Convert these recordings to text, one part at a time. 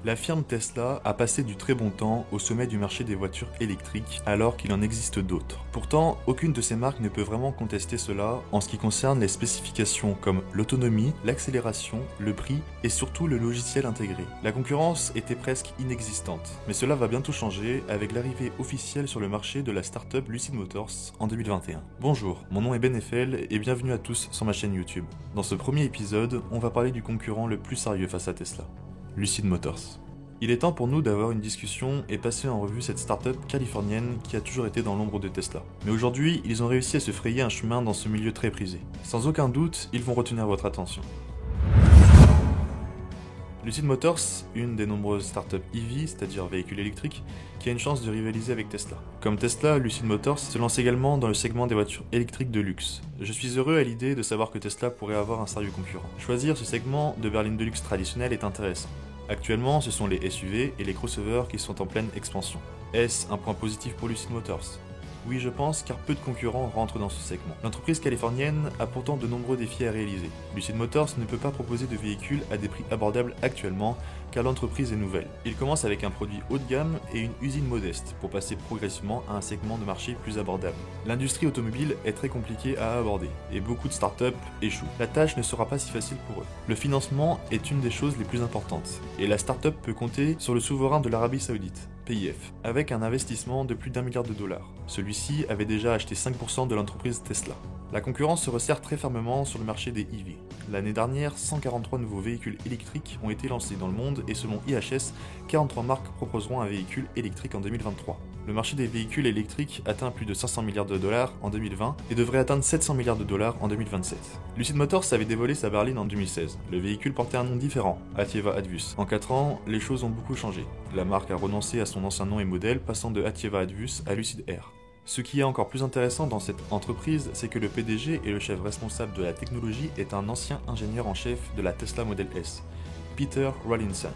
La firme Tesla a passé du très bon temps au sommet du marché des voitures électriques alors qu'il en existe d'autres. Pourtant, aucune de ces marques ne peut vraiment contester cela en ce qui concerne les spécifications comme l'autonomie, l'accélération, le prix et surtout le logiciel intégré. La concurrence était presque inexistante, mais cela va bientôt changer avec l'arrivée officielle sur le marché de la start-up Lucid Motors en 2021. Bonjour, mon nom est Ben Eiffel et bienvenue à tous sur ma chaîne YouTube. Dans ce premier épisode, on va parler du concurrent le plus sérieux face à Tesla. Lucid Motors. Il est temps pour nous d'avoir une discussion et passer en revue cette start-up californienne qui a toujours été dans l'ombre de Tesla. Mais aujourd'hui, ils ont réussi à se frayer un chemin dans ce milieu très prisé. Sans aucun doute, ils vont retenir votre attention. Lucid Motors, une des nombreuses startups EV, c'est-à-dire véhicules électriques, qui a une chance de rivaliser avec Tesla. Comme Tesla, Lucid Motors se lance également dans le segment des voitures électriques de luxe. Je suis heureux à l'idée de savoir que Tesla pourrait avoir un sérieux concurrent. Choisir ce segment de berline de luxe traditionnel est intéressant. Actuellement, ce sont les SUV et les crossovers qui sont en pleine expansion. Est-ce un point positif pour Lucid Motors ? Oui, je pense, car peu de concurrents rentrent dans ce segment. L'entreprise californienne a pourtant de nombreux défis à réaliser. Lucid Motors ne peut pas proposer de véhicules à des prix abordables actuellement, car l'entreprise est nouvelle. Il commence avec un produit haut de gamme et une usine modeste, pour passer progressivement à un segment de marché plus abordable. L'industrie automobile est très compliquée à aborder, et beaucoup de startups échouent. La tâche ne sera pas si facile pour eux. Le financement est une des choses les plus importantes, et la startup peut compter sur le souverain de l'Arabie Saoudite, PIF, avec un investissement de plus d'1 milliard de dollars. Celui-ci avait déjà acheté 5% de l'entreprise Tesla. La concurrence se resserre très fermement sur le marché des EV. L'année dernière, 143 nouveaux véhicules électriques ont été lancés dans le monde et selon IHS, 43 marques proposeront un véhicule électrique en 2023. Le marché des véhicules électriques atteint plus de 500 milliards de dollars en 2020 et devrait atteindre 700 milliards de dollars en 2027. Lucid Motors avait dévoilé sa berline en 2016. Le véhicule portait un nom différent, Atieva Advus. En 4 ans, les choses ont beaucoup changé. La marque a renoncé à son ancien nom et modèle, passant de Atieva Advus à Lucid Air. Ce qui est encore plus intéressant dans cette entreprise, c'est que le PDG et le chef responsable de la technologie est un ancien ingénieur en chef de la Tesla Model S, Peter Rawlinson.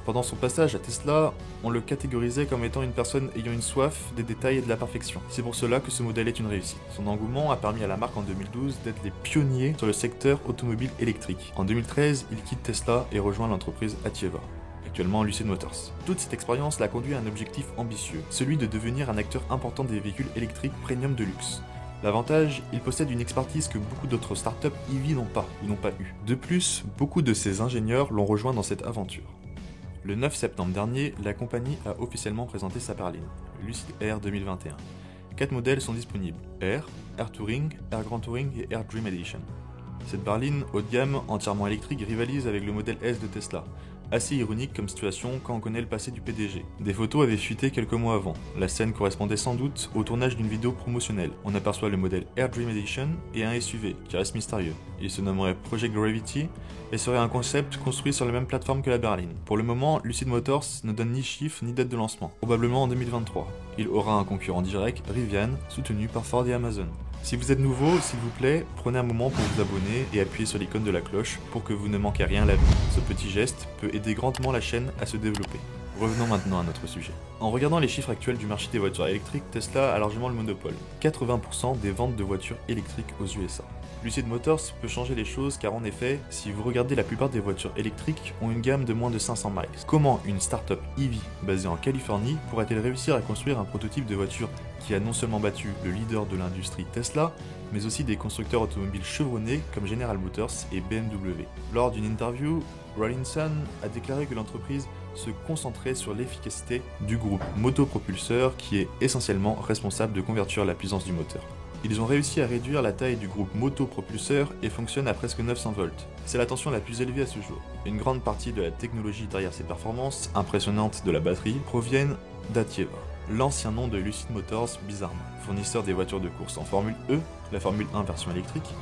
Pendant son passage à Tesla, on le catégorisait comme étant une personne ayant une soif des détails et de la perfection. C'est pour cela que ce modèle est une réussite. Son engouement a permis à la marque en 2012 d'être les pionniers sur le secteur automobile électrique. En 2013, il quitte Tesla et rejoint l'entreprise Atieva, actuellement Lucid Motors. Toute cette expérience l'a conduit à un objectif ambitieux, celui de devenir un acteur important des véhicules électriques premium de luxe. L'avantage, il possède une expertise que beaucoup d'autres startups EV n'ont pas ou n'ont pas eu. De plus, beaucoup de ses ingénieurs l'ont rejoint dans cette aventure. Le 9 septembre dernier, la compagnie a officiellement présenté sa berline, Lucid Air 2021. 4 modèles sont disponibles, Air, Air Touring, Air Grand Touring et Air Dream Edition. Cette berline haut de gamme, entièrement électrique, rivalise avec le modèle S de Tesla. Assez ironique comme situation quand on connaît le passé du PDG. Des photos avaient fuité quelques mois avant. La scène correspondait sans doute au tournage d'une vidéo promotionnelle. On aperçoit le modèle Air Dream Edition et un SUV qui reste mystérieux. Il se nommerait Project Gravity et serait un concept construit sur la même plateforme que la berline. Pour le moment, Lucid Motors ne donne ni chiffre ni date de lancement. Probablement en 2023. Il aura un concurrent direct, Rivian, soutenu par Ford et Amazon. Si vous êtes nouveau, s'il vous plaît, prenez un moment pour vous abonner et appuyez sur l'icône de la cloche pour que vous ne manquiez rien à l'avenir. Ce petit geste peut aider grandement la chaîne à se développer. Revenons maintenant à notre sujet. En regardant les chiffres actuels du marché des voitures électriques, Tesla a largement le monopole. 80% des ventes de voitures électriques aux USA. Lucid Motors peut changer les choses car en effet, si vous regardez la plupart des voitures électriques ont une gamme de moins de 500 miles. Comment une start-up EV basée en Californie pourra-t-elle réussir à construire un prototype de voiture qui a non seulement battu le leader de l'industrie Tesla, mais aussi des constructeurs automobiles chevronnés comme General Motors et BMW. Lors d'une interview, Rawlinson a déclaré que l'entreprise se concentrait sur l'efficacité du groupe motopropulseur qui est essentiellement responsable de convertir la puissance du moteur. Ils ont réussi à réduire la taille du groupe motopropulseur et fonctionnent à presque 900 volts. C'est la tension la plus élevée à ce jour. Une grande partie de la technologie derrière ces performances impressionnantes de la batterie proviennent d'Atieva, l'ancien nom de Lucid Motors bizarrement. Fournisseur des voitures de course en Formule E, la Formule 1 version électrique,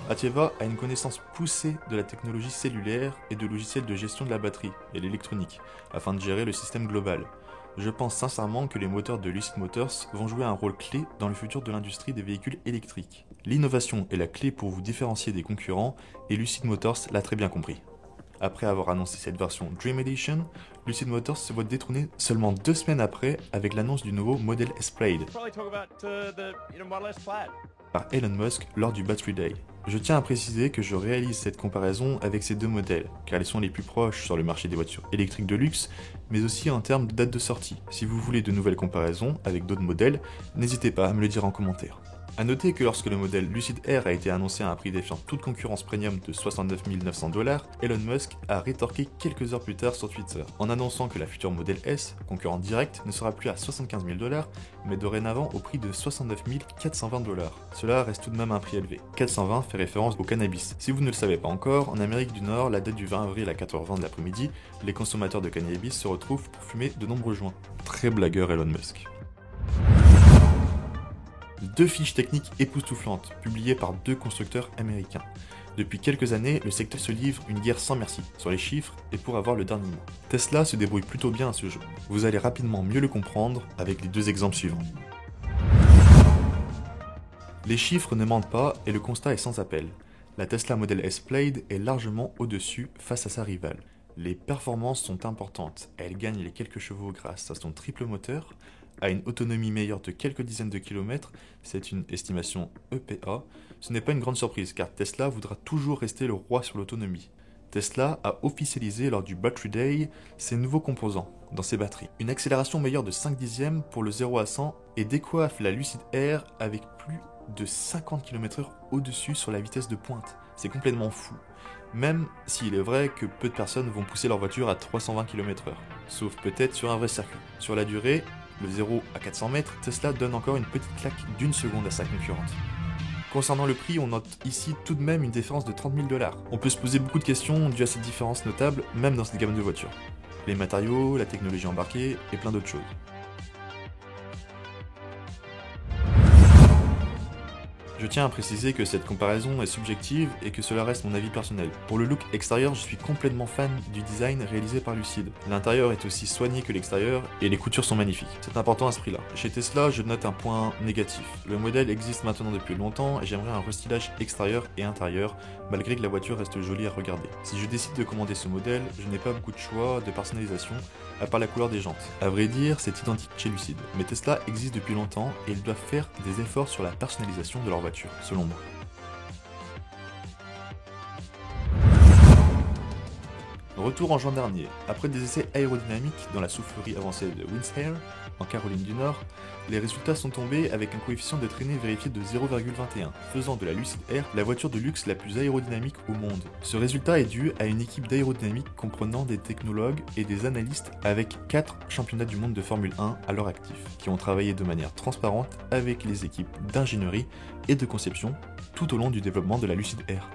Atieva a une connaissance poussée de la technologie cellulaire et de logiciels de gestion de la batterie et l'électronique, afin de gérer le système global. Je pense sincèrement que les moteurs de Lucid Motors vont jouer un rôle clé dans le futur de l'industrie des véhicules électriques. L'innovation est la clé pour vous différencier des concurrents et Lucid Motors l'a très bien compris. Après avoir annoncé cette version Dream Edition, Lucid Motors se voit détrôner seulement 2 semaines après avec l'annonce du nouveau modèle S-Plaid. par Elon Musk lors du Battery Day. Je tiens à préciser que je réalise cette comparaison avec ces deux modèles, car ils sont les plus proches sur le marché des voitures électriques de luxe, mais aussi en termes de date de sortie. Si vous voulez de nouvelles comparaisons avec d'autres modèles, n'hésitez pas à me le dire en commentaire. A noter que lorsque le modèle Lucid Air a été annoncé à un prix défiant toute concurrence premium de 69 900 $, Elon Musk a rétorqué quelques heures plus tard sur Twitter, en annonçant que la future modèle S, concurrente directe, ne sera plus à 75 000 $, mais dorénavant au prix de 69 420 $. Cela reste tout de même un prix élevé. 420 fait référence au cannabis. Si vous ne le savez pas encore, en Amérique du Nord, la date du 20 avril à 4h20 de l'après-midi, les consommateurs de cannabis se retrouvent pour fumer de nombreux joints. Très blagueur Elon Musk. Deux fiches techniques époustouflantes, publiées par deux constructeurs américains. Depuis quelques années, le secteur se livre une guerre sans merci, sur les chiffres et pour avoir le dernier mot. Tesla se débrouille plutôt bien à ce jeu. Vous allez rapidement mieux le comprendre avec les deux exemples suivants. Les chiffres ne mentent pas et le constat est sans appel. La Tesla Model S Plaid est largement au-dessus face à sa rivale. Les performances sont importantes, elle gagne les quelques chevaux grâce à son triple moteur, à une autonomie meilleure de quelques dizaines de kilomètres, c'est une estimation EPA, ce n'est pas une grande surprise car Tesla voudra toujours rester le roi sur l'autonomie. Tesla a officialisé lors du Battery Day ses nouveaux composants dans ses batteries. Une accélération meilleure de 5 dixièmes pour le 0 à 100 et décoiffe la Lucid Air avec plus de 50 km/h au-dessus sur la vitesse de pointe. C'est complètement fou. Même s'il est vrai que peu de personnes vont pousser leur voiture à 320 km/h, sauf peut-être sur un vrai circuit. Sur la durée, le 0 à 400 mètres, Tesla donne encore une petite claque d'une seconde à sa concurrente. Concernant le prix, on note ici tout de même une différence de 30 000 $. On peut se poser beaucoup de questions dues à cette différence notable, même dans cette gamme de voitures. Les matériaux, la technologie embarquée et plein d'autres choses. Je tiens à préciser que cette comparaison est subjective et que cela reste mon avis personnel. Pour le look extérieur, je suis complètement fan du design réalisé par Lucid. L'intérieur est aussi soigné que l'extérieur et les coutures sont magnifiques. C'est important à ce prix-là. Chez Tesla, je note un point négatif. Le modèle existe maintenant depuis longtemps et j'aimerais un restylage extérieur et intérieur, malgré que la voiture reste jolie à regarder. Si je décide de commander ce modèle, je n'ai pas beaucoup de choix de personnalisation, à part la couleur des jantes. À vrai dire, c'est identique chez Lucid. Mais Tesla existe depuis longtemps et ils doivent faire des efforts sur la personnalisation de leur voiture, selon moi. Retour en juin dernier, après des essais aérodynamiques dans la soufflerie avancée de Windsor, en Caroline du Nord, les résultats sont tombés avec un coefficient de traînée vérifié de 0,21, faisant de la Lucid Air la voiture de luxe la plus aérodynamique au monde. Ce résultat est dû à une équipe d'aérodynamique comprenant des technologues et des analystes avec 4 championnats du monde de Formule 1 à leur actif, qui ont travaillé de manière transparente avec les équipes d'ingénierie et de conception tout au long du développement de la Lucid Air.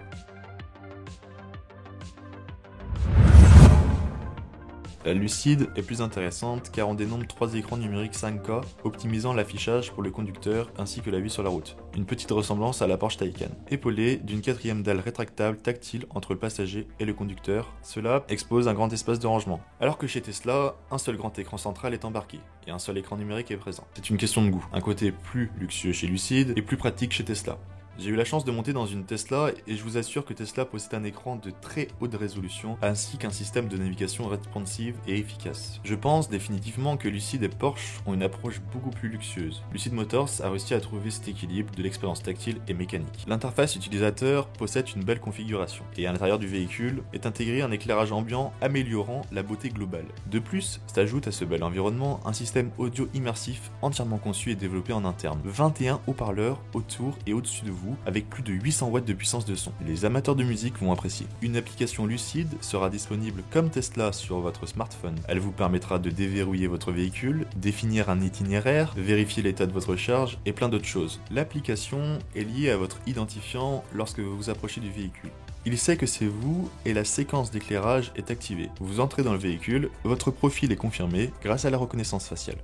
La Lucid est plus intéressante car on dénombre 3 écrans numériques 5K optimisant l'affichage pour le conducteur ainsi que la vue sur la route. Une petite ressemblance à la Porsche Taycan. Épaulée d'une 4e dalle rétractable tactile entre le passager et le conducteur, cela expose un grand espace de rangement. Alors que chez Tesla, un seul grand écran central est embarqué et un seul écran numérique est présent. C'est une question de goût. Un côté plus luxueux chez Lucid et plus pratique chez Tesla. J'ai eu la chance de monter dans une Tesla et je vous assure que Tesla possède un écran de très haute résolution ainsi qu'un système de navigation responsive et efficace. Je pense définitivement que Lucid et Porsche ont une approche beaucoup plus luxueuse. Lucid Motors a réussi à trouver cet équilibre de l'expérience tactile et mécanique. L'interface utilisateur possède une belle configuration et à l'intérieur du véhicule est intégré un éclairage ambiant améliorant la beauté globale. De plus, s'ajoute à ce bel environnement un système audio immersif entièrement conçu et développé en interne. 21 haut-parleurs autour et au-dessus de vous avec plus de 800 watts de puissance de son. Les amateurs de musique vont apprécier. Une application Lucid sera disponible comme Tesla sur votre smartphone. Elle vous permettra de déverrouiller votre véhicule, définir un itinéraire, vérifier l'état de votre charge et plein d'autres choses. L'application est liée à votre identifiant lorsque vous vous approchez du véhicule. Il sait que c'est vous et la séquence d'éclairage est activée. Vous entrez dans le véhicule, votre profil est confirmé grâce à la reconnaissance faciale.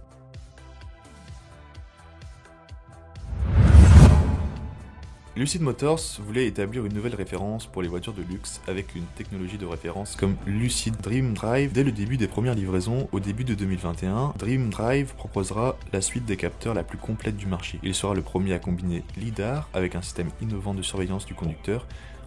Lucid Motors voulait établir une nouvelle référence pour les voitures de luxe avec une technologie de référence comme Lucid Dream Drive. Dès le début des premières livraisons, au début de 2021, Dream Drive proposera la suite des capteurs la plus complète du marché. Il sera le premier à combiner LiDAR avec un système innovant de surveillance du conducteur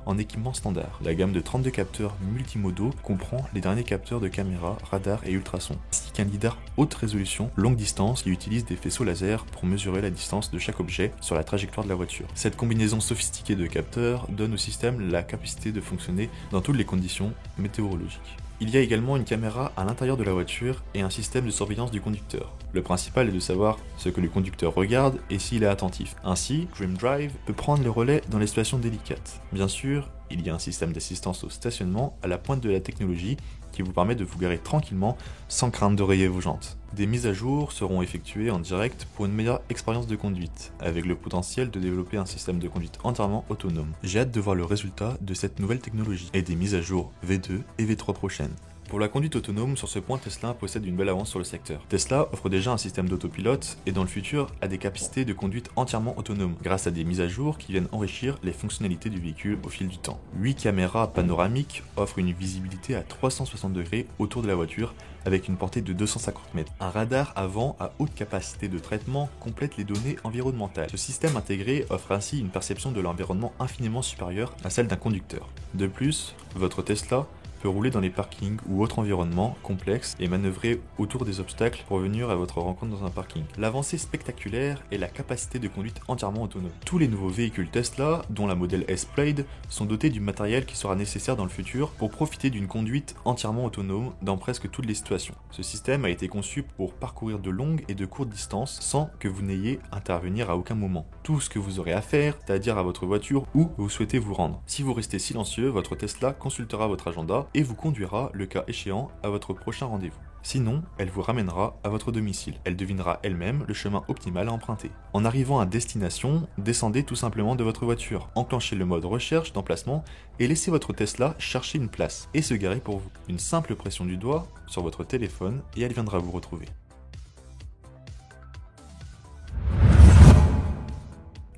en équipement standard. La gamme de 32 capteurs multimodaux comprend les derniers capteurs de caméra, radar et ultrasons, ainsi qu'un lidar haute résolution longue distance qui utilise des faisceaux laser pour mesurer la distance de chaque objet sur la trajectoire de la voiture. Cette combinaison sophistiquée de capteurs donne au système la capacité de fonctionner dans toutes les conditions météorologiques. Il y a également une caméra à l'intérieur de la voiture et un système de surveillance du conducteur. Le principal est de savoir ce que le conducteur regarde et s'il est attentif. Ainsi, Dream Drive peut prendre le relais dans les situations délicates. Bien sûr, il y a un système d'assistance au stationnement à la pointe de la technologie qui vous permet de vous garer tranquillement sans crainte de rayer vos jantes. Des mises à jour seront effectuées en direct pour une meilleure expérience de conduite, avec le potentiel de développer un système de conduite entièrement autonome. J'ai hâte de voir le résultat de cette nouvelle technologie et des mises à jour V2 et V3 prochaines. Pour la conduite autonome, sur ce point, Tesla possède une belle avance sur le secteur. Tesla offre déjà un système d'autopilote et dans le futur a des capacités de conduite entièrement autonomes grâce à des mises à jour qui viennent enrichir les fonctionnalités du véhicule au fil du temps. 8 caméras panoramiques offrent une visibilité à 360 degrés autour de la voiture avec une portée de 250 mètres. Un radar avant à haute capacité de traitement complète les données environnementales. Ce système intégré offre ainsi une perception de l'environnement infiniment supérieure à celle d'un conducteur. De plus, votre Tesla peut rouler dans les parkings ou autres environnements complexes et manœuvrer autour des obstacles pour venir à votre rencontre dans un parking. L'avancée spectaculaire est la capacité de conduite entièrement autonome. Tous les nouveaux véhicules Tesla, dont la modèle S-Plaid, sont dotés du matériel qui sera nécessaire dans le futur pour profiter d'une conduite entièrement autonome dans presque toutes les situations. Ce système a été conçu pour parcourir de longues et de courtes distances sans que vous n'ayez à intervenir à aucun moment. Tout ce que vous aurez à faire, c'est à dire à votre voiture où vous souhaitez vous rendre. Si vous restez silencieux, votre Tesla consultera votre agenda et vous conduira, le cas échéant, à votre prochain rendez-vous. Sinon, elle vous ramènera à votre domicile. Elle devinera elle-même le chemin optimal à emprunter. En arrivant à destination, descendez tout simplement de votre voiture, enclenchez le mode recherche d'emplacement et laissez votre Tesla chercher une place et se garer pour vous. Une simple pression du doigt sur votre téléphone et elle viendra vous retrouver.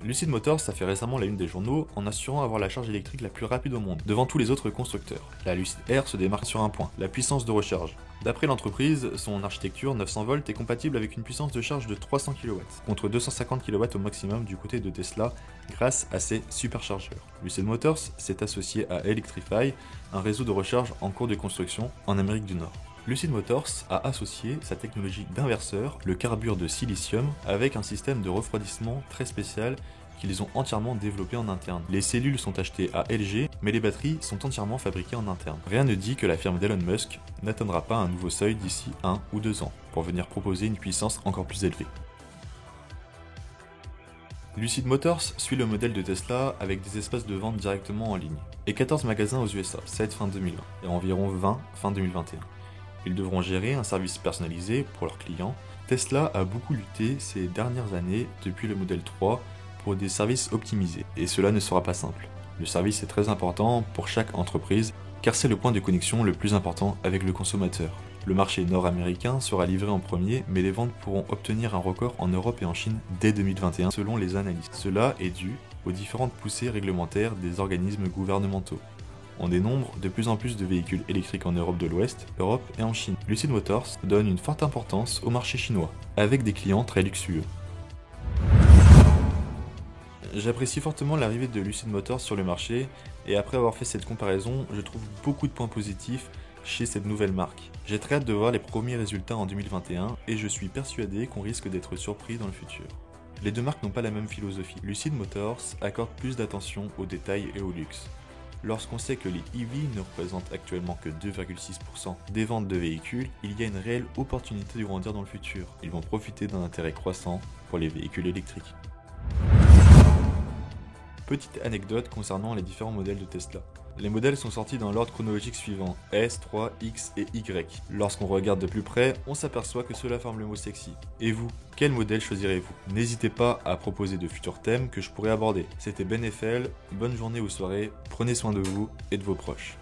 Lucid Motors a fait récemment la une des journaux en assurant avoir la charge électrique la plus rapide au monde, devant tous les autres constructeurs. La Lucid Air se démarque sur un point, la puissance de recharge. D'après l'entreprise, son architecture 900 volts est compatible avec une puissance de charge de 300 kW, contre 250 kW au maximum du côté de Tesla grâce à ses superchargeurs. Lucid Motors s'est associé à Electrify, un réseau de recharge en cours de construction en Amérique du Nord. Lucid Motors a associé sa technologie d'inverseur, le carbure de silicium, avec un système de refroidissement très spécial qu'ils ont entièrement développé en interne. Les cellules sont achetées à LG, mais les batteries sont entièrement fabriquées en interne. Rien ne dit que la firme d'Elon Musk n'atteindra pas un nouveau seuil d'ici 1 ou 2 ans, pour venir proposer une puissance encore plus élevée. Lucid Motors suit le modèle de Tesla avec des espaces de vente directement en ligne, et 14 magasins aux USA, 7 fin 2020, et environ 20 fin 2021. Ils devront gérer un service personnalisé pour leurs clients. Tesla a beaucoup lutté ces dernières années depuis le modèle 3 pour des services optimisés, et cela ne sera pas simple. Le service est très important pour chaque entreprise, car c'est le point de connexion le plus important avec le consommateur. Le marché nord-américain sera livré en premier, mais les ventes pourront obtenir un record en Europe et en Chine dès 2021 selon les analystes. Cela est dû aux différentes poussées réglementaires des organismes gouvernementaux. On dénombre de plus en plus de véhicules électriques en Europe de l'Ouest, Europe et en Chine. Lucid Motors donne une forte importance au marché chinois, avec des clients très luxueux. J'apprécie fortement l'arrivée de Lucid Motors sur le marché, et après avoir fait cette comparaison, je trouve beaucoup de points positifs chez cette nouvelle marque. J'ai très hâte de voir les premiers résultats en 2021, et je suis persuadé qu'on risque d'être surpris dans le futur. Les deux marques n'ont pas la même philosophie. Lucid Motors accorde plus d'attention aux détails et au luxe. Lorsqu'on sait que les EV ne représentent actuellement que 2,6% des ventes de véhicules, il y a une réelle opportunité de grandir dans le futur. Ils vont profiter d'un intérêt croissant pour les véhicules électriques. Petite anecdote concernant les différents modèles de Tesla. Les modèles sont sortis dans l'ordre chronologique suivant, S, 3, X et Y. Lorsqu'on regarde de plus près, on s'aperçoit que cela forme le mot sexy. Et vous, quel modèle choisirez-vous? N'hésitez pas à proposer de futurs thèmes que je pourrais aborder. C'était Ben Eiffel, bonne journée ou soirée, prenez soin de vous et de vos proches.